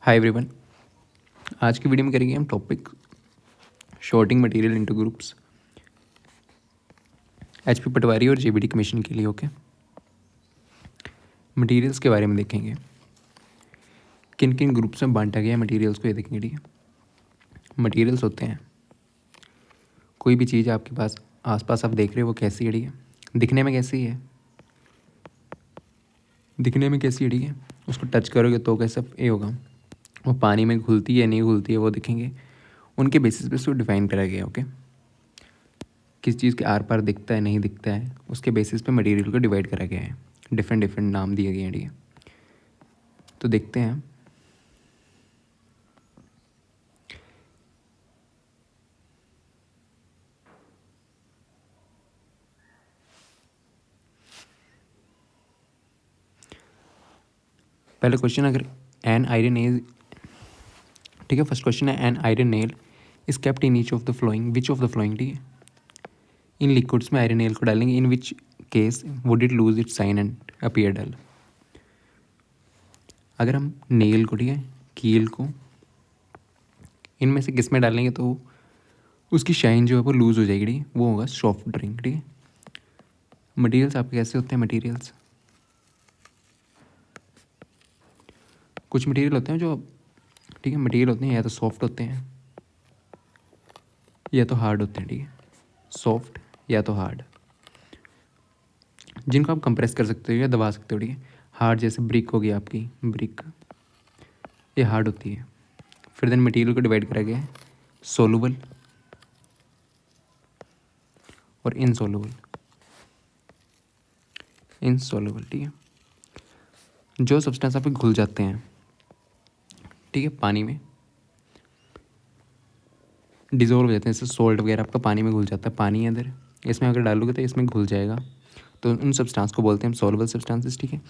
Hi everyone. आज की video में करेंगे हम topic sorting material into groups HP patwari और जेबीटी कमीशन के लिए। ओके, मटेरियल्स के बारे में देखेंगे, किन किन ग्रुप्स में बांटा गया है मटेरियल्स को, ये देखेंगे। ठीक है, मटेरियल्स होते हैं कोई भी चीज़ आपके पास आसपास आप देख रहे हो वो कैसी है। ठीक है, दिखने में कैसी है, दिखने में कैसी है। ठीक है, उसको टच करोगे तो कैसा ये होगा, वो पानी में घुलती है नहीं घुलती है वो देखेंगे। उनके बेसिस पे उसको डिफाइन करा गया है। ओके, किस चीज़ के आर पार दिखता है नहीं दिखता है उसके बेसिस पे मटेरियल को डिवाइड करा गया है, डिफरेंट डिफरेंट नाम दिए गए हैं। ठीक है, तो देखते हैं। पहले क्वेश्चन, अगर एन आयरन नेल, ठीक है, फर्स्ट क्वेश्चन है an iron nail is kept in each of the following, which of the following. ठीक है, इन लिक्विड्स में आयरन नेल को डालेंगे, in which case would it lose it shine and appear dull. अगर हम nail को, ठीक है, कील को इनमें से किस में डालेंगे तो उसकी शाइन जो है वो लूज हो जाएगी। ठीक है, वो होगा सॉफ्ट ड्रिंक। ठीक है, मटेरियल्स आपके कैसे होते हैं, मटेरियल्स कुछ मटेरियल होते हैं जो, ठीक है, मटेरियल होते हैं या तो सॉफ्ट होते हैं या तो हार्ड होते हैं। ठीक है, सॉफ्ट या तो हार्ड, जिनको आप कंप्रेस कर सकते हो या दबा सकते हो। ठीक है, हार्ड जैसे ब्रिक होगी आपकी, ब्रिक ये हार्ड होती है। फिर देन मटेरियल को डिवाइड करा गया है सोलूबल और इनसोलूबल। इनसोलूबल, ठीक है, जो सब्सटेंस आपके घुल जाते हैं, ठीक है, पानी में डिजोल्व हो जाते हैं, जैसे सोल्ट वगैरह आपका पानी में घुल जाता है, पानी है अंदर, इसमें अगर डालोगे तो इसमें घुल जाएगा, तो उन सब्सटेंस को बोलते हैं हम सोलबल सब्सटेंसेस। ठीक है,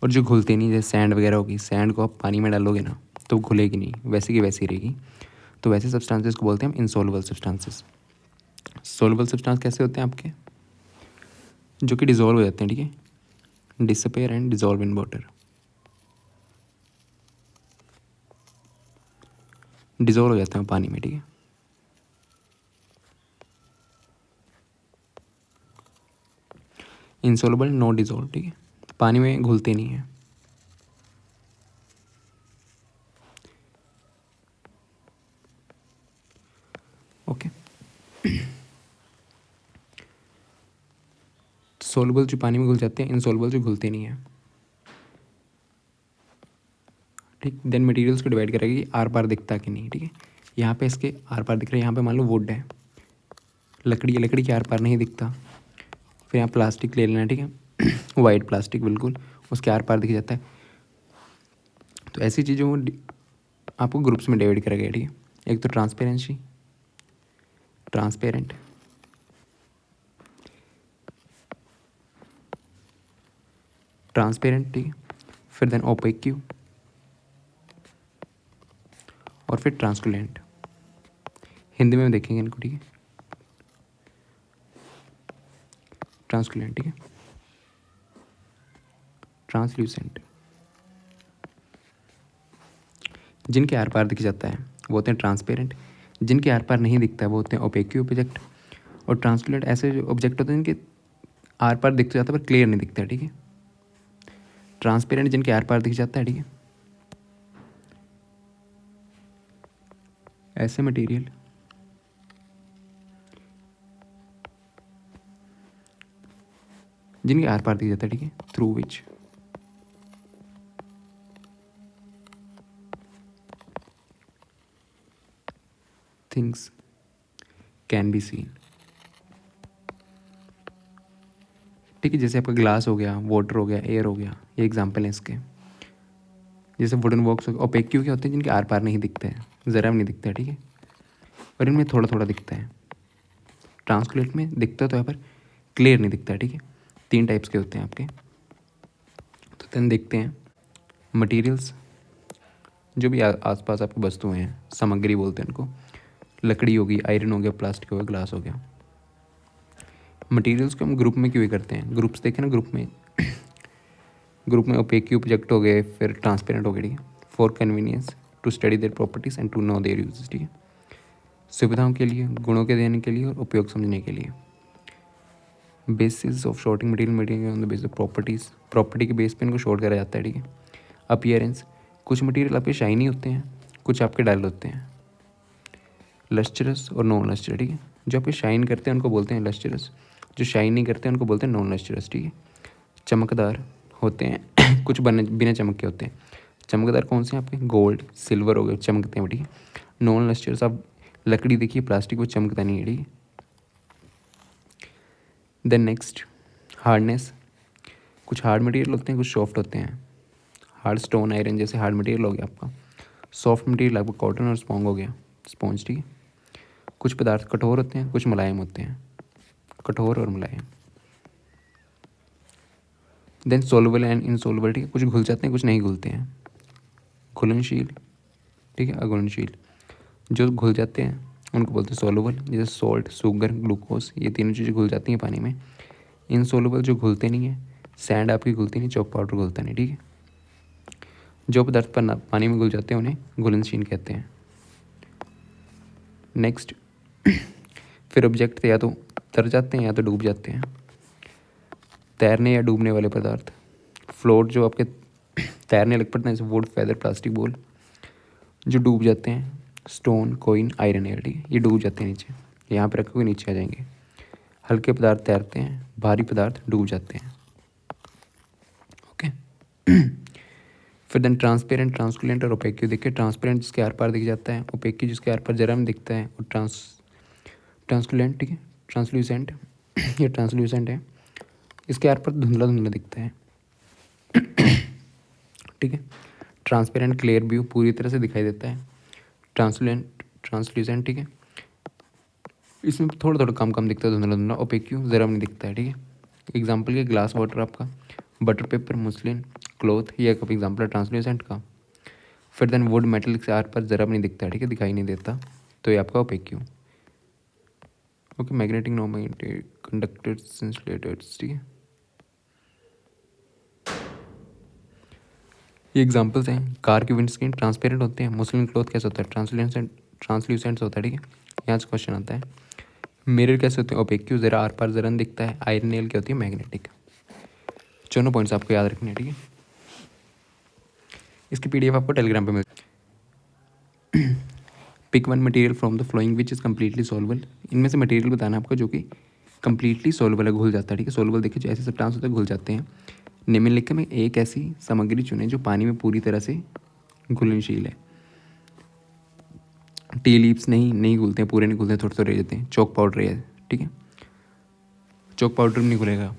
और जो घुलते नहीं, जैसे सैंड वगैरह होगी, सैंड को आप पानी में डालोगे ना तो घुलेगी नहीं, वैसे की वैसी रहेगी, तो वैसे सब्सटेंसेस को बोलते हैं हम इनसोलबल सब्सटेंसेस। सोलबल सब्सटेंस कैसे होते हैं आपके, जो कि डिजोल्व हो जाते हैं। ठीक है, disappear and dissolve in water, dissolve हो जाते हैं पानी में। ठीक है, इनसोलबल नो डिजोल्व, ठीक है, पानी में घुलते नहीं है। ओके, सोलबल जो पानी में घुल जाते हैं, इनसोलबल जो घुलते नहीं है। ठीक, देन मटेरियल्स को डिवाइड करेगी आर पार दिखता कि नहीं। ठीक है, यहाँ पे इसके आर पार दिख रहा है, यहाँ पे मान लो वुड है, लकड़ी है, लकड़ी के आर पार नहीं दिखता। फिर यहाँ प्लास्टिक ले लेना है, ठीक है, वाइट प्लास्टिक बिल्कुल, उसके आर पार दिख जाता है। तो ऐसी चीज़ों को आपको ग्रुप्स में डिवाइड करा गया। ठीक है, एक तो ट्रांसपेरेंसी, ट्रांसपेरेंट, ट्रांसपेरेंट, ठीक है, फिर देन ओपेक्यू और फिर ट्रांसलूसेंट। हिंदी में देखेंगे इनको। ठीक है, ट्रांसलूसेंट, ठीक है, ट्रांसल्यूसेंट, जिनके आर पार दिख जाता है वो होते हैं ट्रांसपेरेंट, जिनके आर पार नहीं दिखता है वो होते हैं ओपेक्यू ऑब्जेक्ट। और ट्रांसलूसेंट ऐसे जो ऑब्जेक्ट होते हैं जिनके आर पार दिख तो जाता है पर क्लियर नहीं दिखता है। ठीक है, ट्रांसपेरेंट जिनके आर पार दिख जाता है। ठीक है, ऐसे मटेरियल जिनके आर पार दिख जाता है। ठीक है, through which things can be seen. ठीक है, जैसे आपका ग्लास हो गया, वाटर हो गया, एयर हो गया, ये एग्जाम्पल है इसके। जैसे वुडन बॉक्स हो गया, ओपेक्यू क्या होते हैं, जिनके आर पार नहीं दिखते हैं, ज़रा भी नहीं दिखता है। ठीक है, और इनमें थोड़ा थोड़ा दिखता है। ट्रांसपेरेंट में दिखता तो है पर क्लियर नहीं दिखता है। ठीक है, तीन टाइप्स के होते हैं आपके। तो देन देखते हैं मटेरियल्स, जो भी आसपास आपकी वस्तुएं हैं, सामग्री बोलते हैं उनको, लकड़ी होगी, आयरन हो गया, प्लास्टिक हो गया, ग्लास हो गया। मटेरियल्स को हम ग्रुप में क्यों करते हैं, ग्रुप्स देखें ना, ग्रुप में ग्रुप में ओपेक ऑब्जेक्ट हो गए, फिर ट्रांसपेरेंट हो गए। ठीक है, for convenience to study their properties and to know their uses, ठीक है। सुविधाओं के लिए, गुणों के देने के लिए और उपयोग समझने के लिए। Basis of sorting material on the basis of properties, property के बेस पे इनको शॉर्ट करा जाता है, ठीक है। अपीयरेंस, कुछ मटेरियल आपके शाइनी होते हैं, कुछ आपके डल होते हैं। लस्टरस और नॉन लस्टर, ठीक है। जो आपके शाइन करते हैं उनको बोलते हैं लस्टरस, जो शाइन नहीं करते हैं उनको बोलते हैं नॉन लस्टरस, ठीक है। चमकदार होते हैं कुछ बिना चमक के होते हैं। चमकदार कौन से हैं आपके? गोल्ड, सिल्वर हो गए, चमकते हैं, ठीक है। नॉन लस्टरस, आप लकड़ी देखिए, प्लास्टिक वो चमकता नहीं है, ठीक है। देन नेक्स्ट, हार्डनेस, कुछ हार्ड मटेरियल होते हैं, कुछ सॉफ्ट होते हैं। हार्ड स्टोन, आयरन जैसे हार्ड मटेरियल हो गया आपका। सॉफ्ट मटेरियल आपका कॉटन और स्पॉन्ज हो गया, स्पॉन्ज, ठीक है। कुछ पदार्थ कठोर होते हैं, कुछ मुलायम होते हैं, कठोर और मुलायम। देन सोलबल एंड इनसोलबल, ठीक है। कुछ घुल जाते हैं, कुछ नहीं घुलते हैं। घुलनशील, ठीक है, अघुलनशील। जो घुल जाते हैं उनको बोलते हैं सोलबल, जैसे सॉल्ट, शुगर, ग्लूकोज, ये तीनों चीज़ें घुल जाती हैं पानी में। इनसोलबल जो घुलते नहीं है, सैंड आपकी घुलती नहीं, चॉक पाउडर घुलता नहीं, ठीक है। जो पदार्थ पानी में घुल जाते हैं उन्हें घुलनशील कहते हैं। नेक्स्ट, फिर ऑब्जेक्ट या तो तर जाते हैं या तो डूब जाते हैं। तैरने या डूबने वाले पदार्थ, फ्लोट जो आपके तैरने लग पड़ते हैं, जैसे वुड, फेदर, प्लास्टिक बॉल। जो डूब जाते हैं, स्टोन, कोइन, आयरन एयर, ठीक है, ये डूब जाते हैं नीचे, यहाँ पे रखोगे नीचे आ जाएंगे। हल्के पदार्थ तैरते हैं, भारी पदार्थ डूब जाते हैं, ओके। फिर देन ट्रांसपेरेंट, ट्रांसपेरेंट और ओपेक्यू। देखिए, ट्रांसपेरेंट जिसके आर पार दिख जाता है, ओपेक्यू जिसके आर पार जरा में दिखता है, और ट्रांसलूसेंट, ठीक है, ट्रांसल्यूसेंट ये ट्रांसल्यूसेंट है, इसके आर पर धुंधला धुंधला दिखता है, ठीक है। ट्रांसपेरेंट, क्लियर व्यू, पूरी तरह से दिखाई देता है। ट्रांसल्यूसेंट, ठीक है, इसमें थोड़ा थोड़ा कम कम दिखता है, धुंधला धुंधला। ओपेक्यू जरा नहीं दिखता है, ठीक है। एग्जाम्पल के ग्लास वाटर आपका, बटर पेपर, मुस्लिन, क्लॉथ, ये एक एग्जाम्पल है ट्रांसल्यूसेंट का। फिर देन वुड, मेटल के आर पर जरा नहीं दिखता है, ठीक है, दिखाई नहीं देता, तो ये आपका opaque, okay. Magnetic, non magnetic, conductors, insulators, ठीक है। ये एग्जांपल्स हैं। कार की विंडस्क्रीन ट्रांसपेरेंट होते हैं। मुस्लिम क्लॉथ कैसे होता है? ट्रांसल्यूसेंट होता है, ठीक है। यहाँ से क्वेश्चन आता है। मिरर कैसे होते हैं? ओपेक्यू, जरा आर पार जरा दिखता है। आयरन नेल क्या होती है? मैग्नेटिक। दोनों पॉइंट्स आपको याद रखने हैं, ठीक है। इसकी पीडीएफ आपको टेलीग्राम पे मिल। Pick one material from the following which is completely soluble. इनमें से मटेरियल बताना है आपको जो कि कम्प्लीटली सोल्युबल है, घुल जाता है, ठीक है। सोल्युबल देखिए, जैसे सब्सटेंस होते हैं घुल जाते हैं। निम्नलिखित में एक ऐसी सामग्री चुनें जो पानी में पूरी तरह से घुलनशील है। टी लीव्स नहीं घुलते हैं, पूरे नहीं घुलते हैं, थोड़े थोड़े रह जाते हैं। चॉक पाउडर है, ठीक है, चॉक पाउडर नहीं घुलेगा,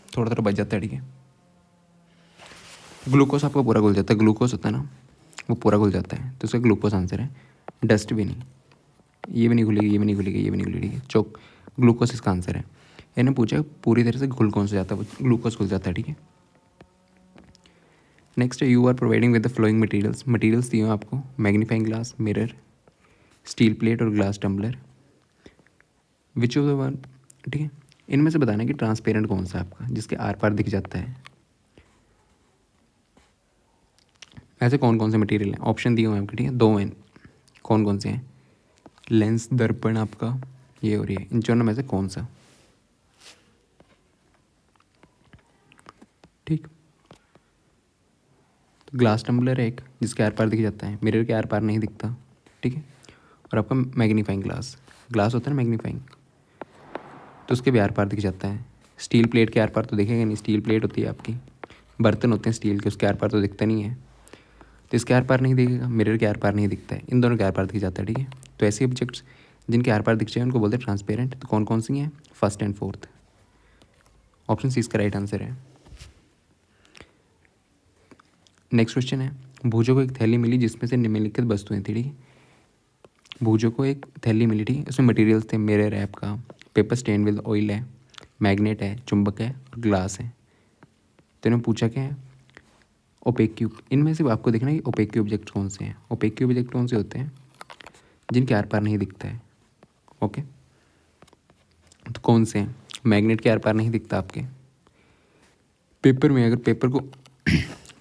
थोड़ा थोड़ा बच जाता है, ठीक है। ग्लूकोज आपका पूरा घुल जाता है, ग्लूकोज होता है ना, वो पूरा घुल जाता है, तो उसका ग्लूकोज आंसर है। डस्ट भी नहीं, ये भी नहीं घुलेगी, ये भी नहीं घुलेगी, ये भी नहीं घुलेगी, ठीक है। चॉक, ग्लूकोज इसका आंसर है। इन्हें पूछा पूरी तरह से घुल कौन सा जाता है, ग्लूकोज घुल जाता है, ठीक है। Next, you are providing with the following materials दिए आपको। Magnifying glass, mirror, steel plate और glass tumbler. Which of the one, ठीक है। इनमें से बताना कि ट्रांसपेरेंट कौन सा आपका, जिसके आर पार दिख जाता है। ऐसे कौन कौन से मटेरियल हैं? ऑप्शन दिए हुए हैं आपके, ठीक है, दो हैं। कौन कौन से हैं? लेंस, दर्पण आपका, ये और ये, इन दोनों में से कौन सा? ठीक, तो ग्लास टम्बलर है एक, जिसके आर पार दिख जाता है, मिरर के आर पार नहीं दिखता, ठीक है। और आपका मैग्नीफाइंग ग्लास, ग्लास होता है ना मैग्नीफाइंग, तो उसके भी आर पार दिख जाता है। स्टील प्लेट के आर पार तो दिखेगा नहीं, स्टील प्लेट होती है आपकी, बर्तन होते हैं स्टील के, उसके आर पार तो दिखता नहीं है, तो इसके आर पार नहीं दिखेगा। मिरर के आर पार नहीं दिखता है, इन दोनों के आर पार दिख जाता है, ठीक है। तो ऐसे ऑब्जेक्ट्स जिनके आर पार दिख जाए उनको बोलते हैं ट्रांसपेरेंट। तो कौन कौन सी हैं? First and fourth, option C इसका राइट आंसर है। नेक्स्ट क्वेश्चन है, भूजों को एक थैली मिली जिसमें से निम्नलिखित वस्तुएं थी, ठीक है। भूजों को एक थैली मिली, ठीक है, उसमें मटेरियल्स थे, मिरर है आपका, पेपर स्टेन विद ऑयल है, मैग्नेट है, चुंबक है और ग्लास है। तो इन्होंने पूछा क्या है? ओपेक्यू। इनमें से आपको देखना है कि ओपेक्यू ऑब्जेक्ट कौन से हैं। ओपेक्यू ऑब्जेक्ट कौन से होते हैं? जिनके आर पार नहीं दिखता है, ओके। तो कौन से हैं? मैग्नेट के आर पार नहीं दिखता आपके। पेपर में अगर पेपर को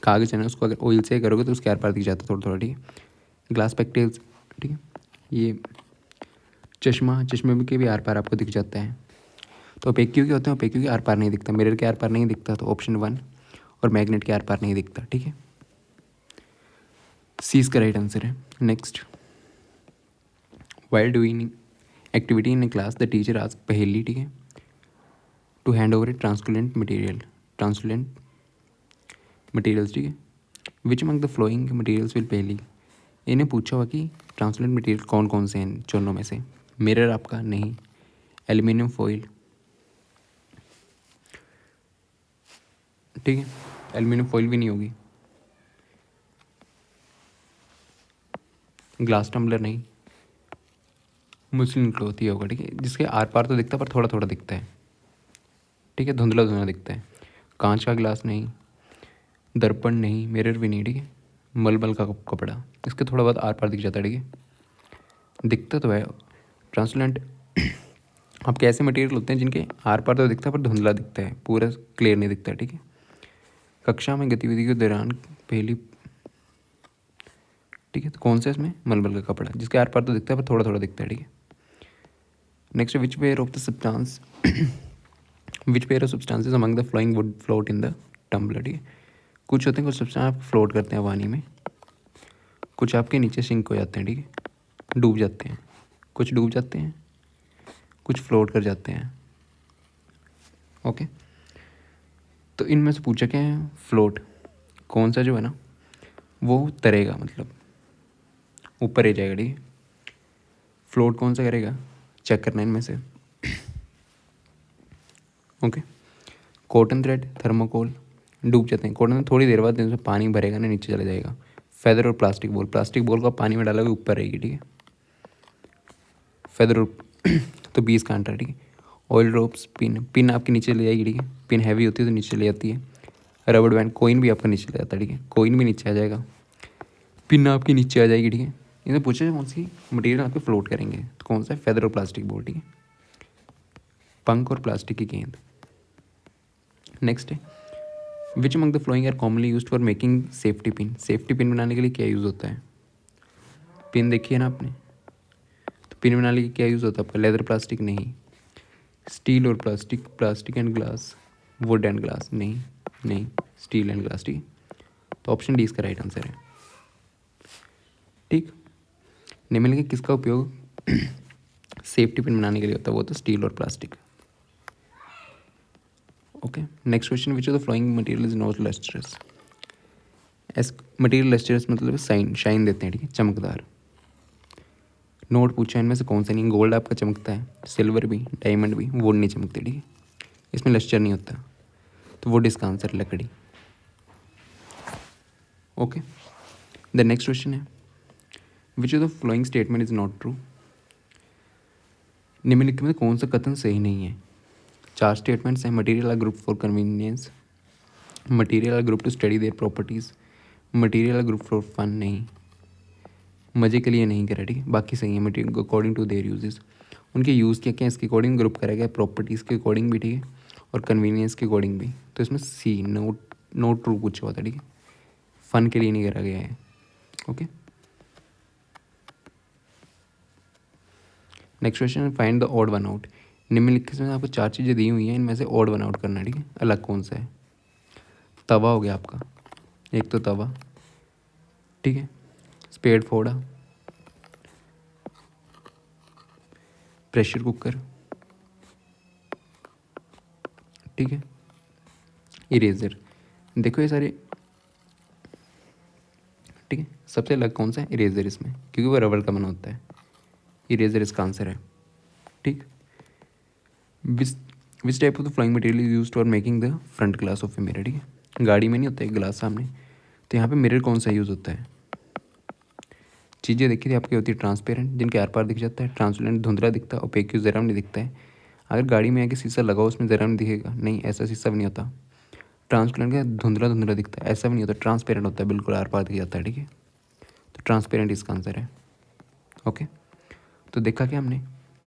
कागज है ना, उसको अगर ऑयल से करोगे तो उसके आर पार दिख जाता है थोड़ा थोड़ा, ठीक है। ग्लास स्पेक्टेक्ल्स, ठीक है। ये चश्मा, चश्मे के भी आर पार आपको दिख जाता है। तो ओपेक्यू के होते हैं, ओपेक्यू के आर पार नहीं दिखता, मिरर के आर पार नहीं दिखता, तो ऑप्शन 1। और मैग्नेट के आर पार नहीं दिखता, ठीक है। सी इसका राइट आंसर है। Next, while doing activity in a class the teacher ask Paheli, ठीक है, to hand over a translucent materials, ठीक है। Which among the following materials will Paheli, इन्हें पूछा हुआ कि ट्रांसलुलेंट मटेरियल कौन कौन से हैं चोनों में से। मिरर आपका नहीं, एल्यूमिनियम फॉइल, ठीक है, एल्यूमिनियम फॉइल भी नहीं होगी, ग्लास टम्बलर नहीं, मुस्लिम क्लॉथ ही होगा, ठीक है, जिसके आर पार तो दिखता है पर थोड़ा थोड़ा दिखता है, ठीक है, धुंधला धुंधला दिखता है। कांच का ग्लास नहीं, दर्पण नहीं, मिरर भी नहीं, ठीक है। मलमल का कपड़ा, इसके थोड़ा बहुत आर पार दिख जाता है, ठीक है, दिखता तो है। ट्रांसलेंट आपके ऐसे मटेरियल होते हैं जिनके आर पार तो दिखता है पर धुंधला दिखता है, पूरा क्लियर नहीं दिखता है, ठीक है। कक्षा में गतिविधि के दौरान पहली, ठीक है, तो कौन सा इसमें मलमल का कपड़ा, जिसके आर पार तो दिखता है पर थोड़ा थोड़ा दिखता है, ठीक है। Next, which pair of the substance which pair of substances among the following would float in the tumbler, ठीक है। कुछ होते हैं, कुछ सब्सटेंस आप फ्लोट करते हैं पानी में, कुछ आपके नीचे सिंक हो जाते हैं, ठीक है, डूब जाते हैं, कुछ डूब जाते हैं, कुछ फ्लोट कर जाते हैं, ओके। तो इनमें से पूछा क्या है, फ्लोट कौन सा जो है ना वो तरेगा, मतलब ऊपर ही जाएगा, ठीक है। फ्लोट कौन सा करेगा, चेक करना इनमें से, ओके। कॉटन थ्रेड, थर्मोकोल, डूब जाते हैं। कॉटन में थोड़ी देर बाद इसमें पानी भरेगा ना, नीचे चला जाएगा। फेदर और प्लास्टिक बॉल को आप पानी में डालोगे ऊपर रहेगी, ठीक है। फेदर और तो 20 का आंसर, ठीक है। ऑयल ड्रॉप्स, पिन आपके नीचे ले जाएगी, ठीक है, पिन हैवी होती है तो नीचे ले जाती है। रबड़ बैंड, कोइन भी आपका नीचे ले जाता है, ठीक है, कोइन भी नीचे आ जाएगा, पिन आपकी नीचे आ जाएगी, ठीक है। इन्हें पूछा कौन सी मटेरियल आपके फ्लोट करेंगे, तो कौन सा है, फेदर और प्लास्टिक बॉल, ठीक है, पंख और प्लास्टिक की गेंद। नेक्स्ट है, which among the following are commonly used for making safety pin, safety pin बनाने के लिए क्या यूज़ होता है, पिन देखिए ना आपने, तो पिन बनाने के लिए क्या यूज़ होता है आपका, लेदर, प्लास्टिक नहीं, स्टील और plastic, plastic and glass, would and glass नहीं, नहीं, स्टील एंड ग्लास, ठीक है। तो ऑप्शन डी इसका राइट आंसर है, ठीक। निम्नलिखित किसका उपयोग सेफ्टी पिन बनाने के लिए होता है, वो तो स्टील और plastic, okay. Next question, which of the flowing material is not lustrous, S material lustrous मतलब शाइन देते हैं, ठीक है, चमकदार। नोट पूछा इनमें से कौन सा नहीं, गोल्ड आपका चमकता है, सिल्वर भी, डायमंड भी, वुड नहीं चमकती, ठीक है, इसमें लस्टर नहीं होता, तो वुड इसका आंसर, लकड़ी, ओके। द नेक्स्ट क्वेश्चन है, विच of the following statement is not true, निम्नलिखित में कौन सा कथन सही नहीं है। 4 स्टेटमेंट्स हैं, material are group for convenience, material are group to study their properties, material are group for fun नहीं, मज़े के लिए नहीं करा, ठीक है, बाकी सही है। Material according to their uses, उनके यूज़ क्या क्या इसके अकॉर्डिंग ग्रुप करा गया, प्रॉपर्टीज़ के अकॉर्डिंग भी, ठीक है, और कन्वीनियंस के अकॉर्डिंग भी। तो इसमें सी नोट ट्रू पूछा हुआ था, ठीक है, फ़न के लिए नहीं करा गया है, okay. Next question, find the odd one out, निम्नलिखित में आपको 4 चीज़ें दी हुई हैं, इनमें से ऑड वन आउट करना है, ठीक है, अलग कौन सा है। तवा हो गया आपका, एक तो तवा, ठीक है, स्पेड फोड़ा, प्रेशर कुकर, ठीक है, इरेजर। देखो ये सारे, ठीक है, सबसे अलग कौन सा है, इरेजर इसमें, क्योंकि वो रबड़ का बना होता है, इरेजर इसका आंसर है, ठीक। Which type of the flying material is use for making the front glass of a mirror, ठीक है, गाड़ी में नहीं होता है ग्लास सामने, तो यहाँ पे मिरर कौन सा यूज़ होता है। चीज़ें देखी थी आपकी होती है ट्रांसपेरेंट, जिनके आर पार दिख जाता है, ट्रांसपेरेंट धुंधला दिखता है, ओपेक ज़रा नहीं दिखता है। अगर गाड़ी में आके शीशा लगाओ उसमें ज़रा नहीं दिखेगा, नहीं, ऐसा शीशा भी नहीं होता। ट्रांसपेरेंट का धुंधला धुंधला दिखता है, ऐसा भी नहीं होता, ट्रांसपेरेंट होता है, बिल्कुल आर पार दिख जाता है, ठीक है, तो ट्रांसपेरेंट इसका आंसर है, ओके। तो देखा क्या हमने,